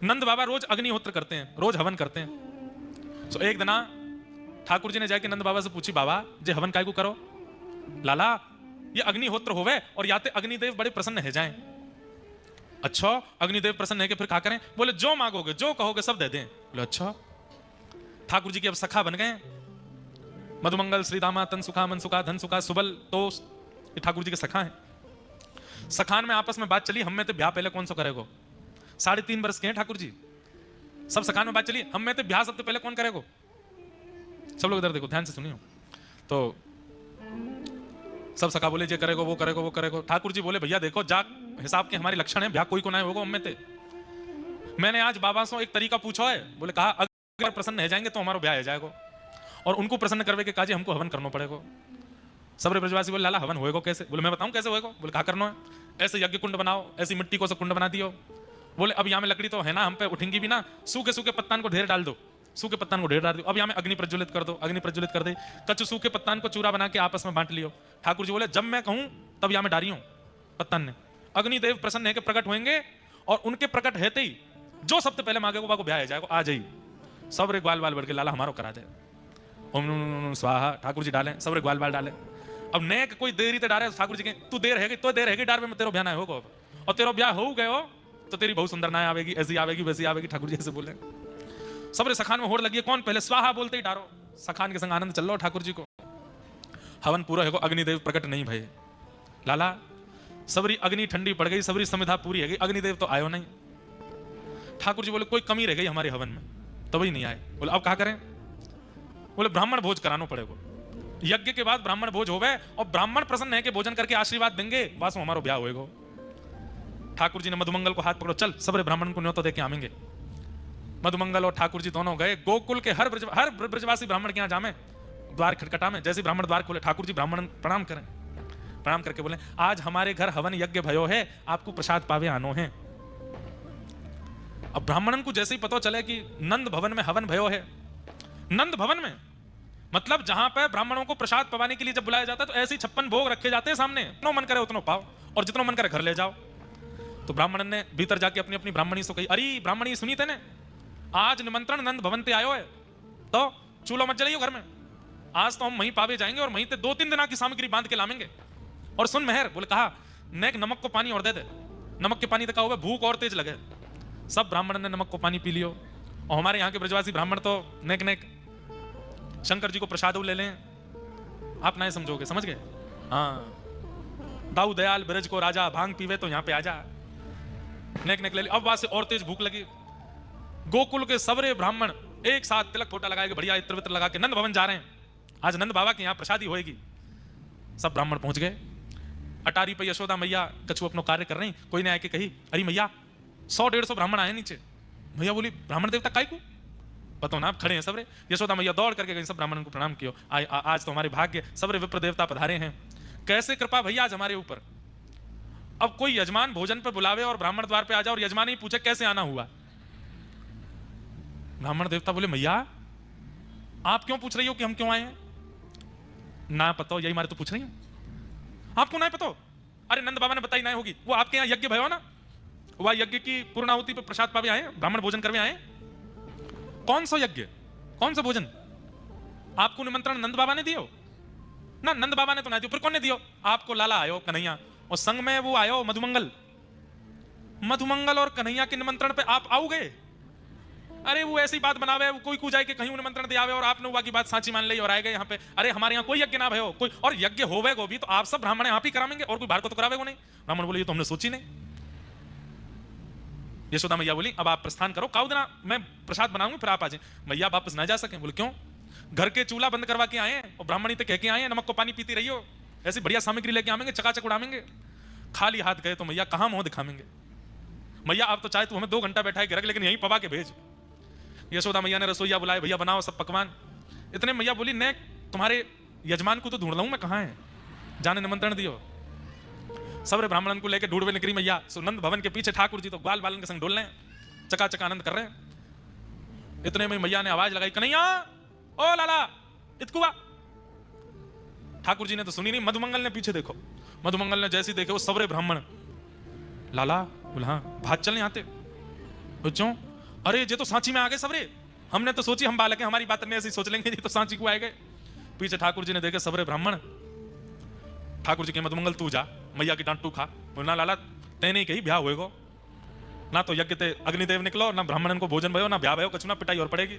नंद बाबा रोज अग्निहोत्र करते हैं, रोज हवन करते हैं। तो एक दिन ठाकुर जी ने जाके नंद बाबा से पूछी, बाबा जे हवन काय को करो? लाला ये अग्निहोत्र होवे और याते अग्निदेव बड़े प्रसन्न है जाएं। अच्छा अग्निदेव प्रसन्न है कि फिर क्या करें? बोले जो मांगोगे जो कहोगे सब दे दें। बोले अच्छा। ठाकुर जी के अब सखा बन गए, मधुमंगल, श्रीदामा, तन सुखा, मन सुखा, धन सुखा, सुबल, तो ये ठाकुर जी के सखा हैं। सखान में आपस में बात चली, हम में तो ब्याह पहले कौन सा करेगो? 3.5 वर्ष के हैं ठाकुर जी। सब सखान में बात चली, हम में तो ब्याह सबसे पहले कौन करेगो? सब लोग इधर देखो, ध्यान से सुनियो। तो सब सखा बोले जे करेगो वो करेगो वो करेगो। ठाकुर जी बोले भैया देखो जा हिसाब के हमारे लक्षण है, ब्याह कोई को ना होगा हम में ते। मैंने आज बाबा से एक तरीका पूछो है, बोले कहा अगर प्रसन्न है जाएंगे तो हमारा ब्याह हो जाएगा, और उनको प्रसन्न करवे के काजे हमको हवन करना पड़ेगा। सबरे ब्रजवासी बोले लाला हवन होएगा कैसे? बोले मैं बताऊं कैसे होएगा? बोले कहा करना है? ऐसे यज्ञ कुंड बनाओ, ऐसी मिट्टी को से कुंड बना दियो। बोले अब यहाँ में लकड़ी तो है ना, हम पे उठेंगी भी ना, सूखे सूखे पत्तान को ढेर डाल दो, सूखे पत्तान को ढेर डाल दो। अब यहाँ में अग्नि प्रज्वलित कर दो, अग्नि प्रज्वलित कर दे, कच्चे सूखे पत्तान को चूरा बना के आपस में बांट लियो। ठाकुर जी बोले जब मैं कहूं तब यहाँ में डाली हूं पत्तान ने। अग्निदेव प्रसन्न है कि प्रकट होंगे, और उनके प्रकट रहते ही जो सबसे पहले मांगे वो ब्याह हो जाएगा। आ जाइए सब रे ग्वाल बाल बढ़ के लाला हमारो करा जाए। ओम स्वाहा ठाकुर जी डालें, सब रे ग्वाल बाल डाले। अब नेक कोई देरी तो डाले ठाकुर जी के, तू देर है तो देर है डार में तेरो ब्याह ना होगा, और तेरो ब्याह हो गए हो तो तेरी बहुत सुंदर ना आवेगी, ऐसी आवेगी वैसी आवेगी। ठाकुर जी ऐसे बोले। सबरे सखान में होड़ लगी, कौन पहले स्वाहा बोलते ही डारो। सखान के संग आनंद चल लो ठाकुर जी को। हवन पूरा है, अग्निदेव प्रकट नहीं भये। लाला सबरी अग्नि ठंडी पड़ गई, सबरी समिधा पूरी है गई, अग्निदेव तो आयो नहीं। ठाकुर जी बोले कोई कमी रह गई हमारे हवन में, तभी नहीं आए। बोले अब क्या करें? बोले ब्राह्मण भोज कराना पड़ेगा, यज्ञ के बाद ब्राह्मण भोज होवे, और ब्राह्मण प्रसन्न है कि भोजन करके आशीर्वाद देंगे, बस हमारा ब्याह होएगा। ठाकुर जी ने मधुमंगल को हाथ पकड़ो, चल सबरे ब्राह्मण को न्योता देके आवेंगे। मधुमंगल और ठाकुर जी दोनों गए गोकुल के हर ब्रजवासी ब्राह्मण के यहाँ जामे, द्वार खटखटा में। जैसे ब्राह्मण द्वार खोले, ठाकुर जी ब्राह्मण प्रणाम करें, प्रणाम करके बोले आज हमारे घर हवन यज्ञ भयो है, आपको प्रसाद पावे आनो है। अब ब्राह्मणन को जैसे ही पता चले कि नंद भवन में हवन भयो है, नंद भवन में मतलब जहां पे ब्राह्मणों को प्रसाद पवाने के लिए जब बुलाया जाता है तो ऐसे 56 भोग रखे जाते हैं सामने, जितना मन करे उतना पाओ और जितना मन करे घर ले जाओ। तो ब्राह्मणन ने भीतर जाके अपनी अपनी ब्राह्मणी से कही, अरे ब्राह्मणी सुनी थे ने, आज निमंत्रण नंद भवन पे आयो है, तो चूल्हा मत जलाइयो घर में, आज तो हम वहीं पावे जाएंगे और वहीं ते 2-3 दिन की सामग्री बांध के लाएंगे। और सुन मेहर, बोले कहा नेक नमक को पानी और दे दे, नमक के पानी तक हुआ भूख और तेज लगे। सब ब्राह्मण ने नमक को पानी पी लियो, और हमारे यहाँ के ब्रजवासी ब्राह्मण तो नेक नेक शंकर जी को प्रसाद ले लें, आप नहीं समझोगे, समझ गए? हाँ, दाऊ दयाल ब्रज को राजा, भांग पीवे तो यहाँ पे आ जा, नेक नेक ले ली। अब वहां से और तेज भूख लगी। गोकुल के सबरे ब्राह्मण एक साथ तिलक फोटा लगाए, बढ़िया इत्र वित्र लगा के नंद भवन जा रहे हैं, आज नंद बाबा के यहाँ प्रसादी होएगी। सब ब्राह्मण पहुंच गए। अटारी पे यशोदा मैया कछु अपनो कार्य कर रही, कोई ने आके कही, अरे मैया 100-150 ब्राह्मण आए नीचे। मैया बोली ब्राह्मण देवता काय को? बताओ ना, आप खड़े हैं सबरे। यशोदा मैया दौड़ करके गई, सब ब्राह्मणों को प्रणाम किया, आज तो हमारे भाग्य सबरे विप्र देवता पधारे हैं, कैसे कृपा भैया आज हमारे ऊपर। अब कोई यजमान भोजन पर बुलावे और ब्राह्मण द्वार पे आ जाए और यजमान ही पूछे कैसे आना हुआ। ब्राह्मण देवता बोले मैया आप क्यों पूछ रही हो कि हम क्यों आए हैं? ना पता, यही मारे तो पूछ रही हूं, आपको ना पता? अरे नंद बाबा ने बताई ना होगी, वो आपके यहाँ यज्ञ भयो ना, वह यज्ञ की पूर्णाहुति पे प्रसाद पावे आए, ब्राह्मण भोजन करवे आए। कौन सा यज्ञ, कौन सा भोजन? आपको निमंत्रण नंद बाबा ने दियो ना? नंद बाबा ने तो ना दियो, फिर कौन ने दियो? आपको लाला आयो कन्हैया, और संग में वो आयो मधुमंगल। मधुमंगल और कन्हैया के निमंत्रण पे आप आओ गए? अरे वो ऐसी बात बनावे, वो कोई को जाए के कहीं निमंत्रण दे आवे और आपने वो की बात साची मान ली और आए गए यहाँ पे। अरे हमारे यहाँ कोई यज्ञ ना भयो, कोई और यज्ञ होवे को भी तो आप सब ब्राह्मण यहाँ पे करावेंगे और कोई बाहर को तो करावे को नहीं। ब्राह्मण बोले ये तो हमने सोची नहीं। यशोदा मैया बोली अब आप प्रस्थान करो, काउ देना मैं प्रसाद बनाऊंगी फिर आप आ जाए। मैया वापस ना जा सके, बोले क्यों? घर के चूल्हा बंद करवा के आए हैं और ब्राह्मणी तो कह के आए हैं नमक को पानी पीती रही हो, ऐसी बढ़िया सामग्री लेके आवेंगे, चकाचक उड़ावेंगे। खाली हाथ गए तो मैया कहाँ मुंह दिखावेंगे? मैया आप तो चाहे तो हमें 2 घंटा बैठाए के रख, लेकिन यहीं पवा के भेज। यशोदा मैया ने रसोईया बुलाए, भैया बनाओ सब पकवान। इतने मैया बोली ने तुम्हारे यजमान को तो ढूंढ लाऊं मैं, कहाँ है? जाने निमंत्रण दियो। सबरे ब्राह्मणन को लेकर ढूंढवे निकली मैया। सुनंद भवन के पीछे ठाकुर जी तो ग्वाल बालन के संग डोल रहे हैं, चकाचक आनंद कर रहे हैं। इतने में मैया ने आवाज लगाई, कन्हैया ओ लाला इतकुआ। ठाकुर जी ने तो सुनी नहीं, मधुमंगल ने पीछे देखो, मधुमंगल ने जैसी देखे वो सबरे ब्राह्मण। लाला बोला हाँ भात चलने आते, क्यों? अरे ये तो सांची में आ गए सबरे, हमने तो सोची हम बालक हैं, हमारी बात नहीं ऐसी सोच लेंगे, ये तो सांची को आए गए। पीछे ठाकुर जी ने देखे सबरे ब्राह्मण। ठाकुर जी के मधुमंगल तू जा, मैया की डांट तू खा। बोला लाला तेने कही ब्याह होएगो, ना तो यज्ञ ते अग्निदेव निकलो, ना ब्राह्मणन को भोजन भयो, ना ब्याह भयो, कछु ना पिटाई और पड़ेगी।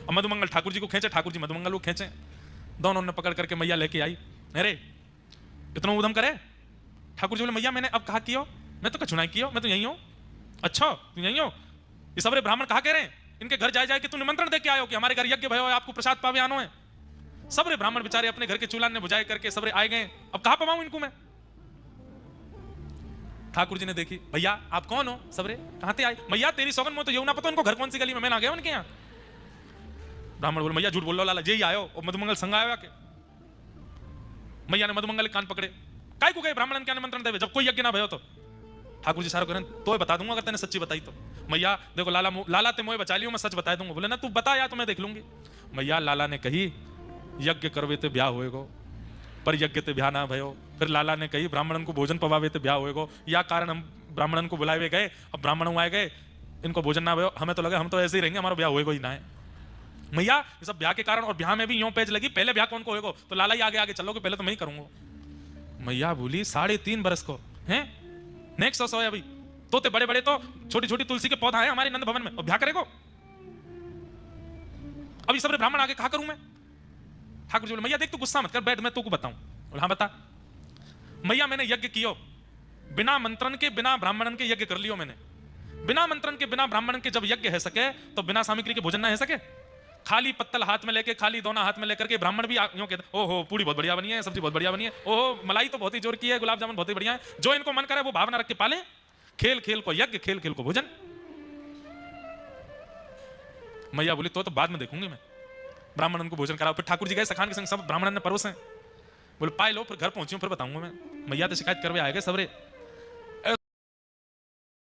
अब मधुमंगल ठाकुर जी को खींचे, ठाकुर जी मधुमंगल को खींचे, दोनों ने पकड़ करके मैया लेके आई। अरे इतना उधम करे। ठाकुर जी बोले मैया मैंने अब कहा कियो, मैं तो कछु ना कियो, मैं तो यही हूं। अच्छा तू यही हो, ये सबरे ब्राह्मण कहा कह रहे हैं, इनके घर जाए जाए कि तू निमंत्रण दे के आयो कि हमारे घर यज्ञ भयो है, आपको प्रसाद पावे आनो है। सबरे ब्राह्मण बेचारे अपने घर के चूल्हा ने बुझाए करके सबरे आए गए, अब कहां पवाऊं इनको मैं। ठाकुर जी ने देखी, भैया आप कौन हो, सबरे कहां से आए। मैया तेरी सौगन में तो यू ना पता उनको घर कौन सी गली में, मैं ना गया उनके यहाँ। ब्राह्मण बोले मैया झूठ बोल लो लाला, यही आयो और मधुमंगल संग आयो के। मैया ने मधुमंगल कान पकड़े, काय को गए ब्राह्मण क्या निमंत्रण देवे जब कोई यज्ञ ना भयो तो। ठाकुर जी सारा करें तो बता दूंगा अगर तेने सच्ची बताई तो। मैया देखो लाला लाला ते मोए बचा लियो, मैं सच बता दूंगा। बोले ना तू बता या तो मैं देख लूंगी। मैया लाला ने कही यज्ञ करवे ते ब्याह होएगो, पर यज्ञ ते ब्याह ना भयो। फिर लाला ने कही ब्राह्मणन को भोजन पवावे ते ब्याह होएगो, या कारण हम ब्राह्मणन को बुलाए गए, अब ब्राह्मण आए गए, इनको भोजन ना भयो, हमें तो लगे हम तो ऐसे ही रहेंगे, हमारा ब्याह होएगो ही ना है। मैया ये सब ब्याह के कारण, और ब्याह में भी यूं पेज लगी, पहले ब्याह कौन को होएगो, तो लाला ही आगे आगे चलोगे, पहले तो मैं ही करूंगा। मैया बोली 3.5 बरस को हैं, नेक्स्ट 100 है अभी तो ते बड़े बड़े तो छोटी छोटी तुलसी के पौधा है हमारे नंद भवन में, और ब्याह करेगो। अभी सब ब्राह्मण आगे कहा करूं मैं। ठाकुर जी बोले मैया देख तू गुस्सा मत कर, बैठ मैं तू को बताऊं। बोले हाँ बता। मैया मैंने यज्ञ कियो, बिना मंत्रण के बिना ब्राह्मणन के यज्ञ कर लियो मैंने। बिना मंत्रण के बिना ब्राह्मणन के जब यज्ञ है सके तो बिना सामग्री के भोजन ना है सके। खाली पत्तल हाथ में लेके, खाली दोना हाथ में लेकर के ब्राह्मण भी यूं कहते ओहो पूड़ी बहुत बढ़िया बनी है, सब्जी बहुत बढ़िया बनी है, ओहो मलाई तो बहुत ही जोर की है, गुलाब जामुन बहुत ही बढ़िया है। जो इनको मन करे वो भावना रख के पाले, खेल खेल को यज्ञ, खेल खेल को भोजन। मैया बोली तो बाद में देखूंगी मैं, ब्राह्मण उनको भोजन कराओ। फिर ठाकुर जी गए सखान के संग, सब ब्राह्मण ने परोसे। बोले पाए लो, फिर घर पहुंची फिर बताऊंगा मैं। मैया तो शिकायत करवे आएगा सबरे।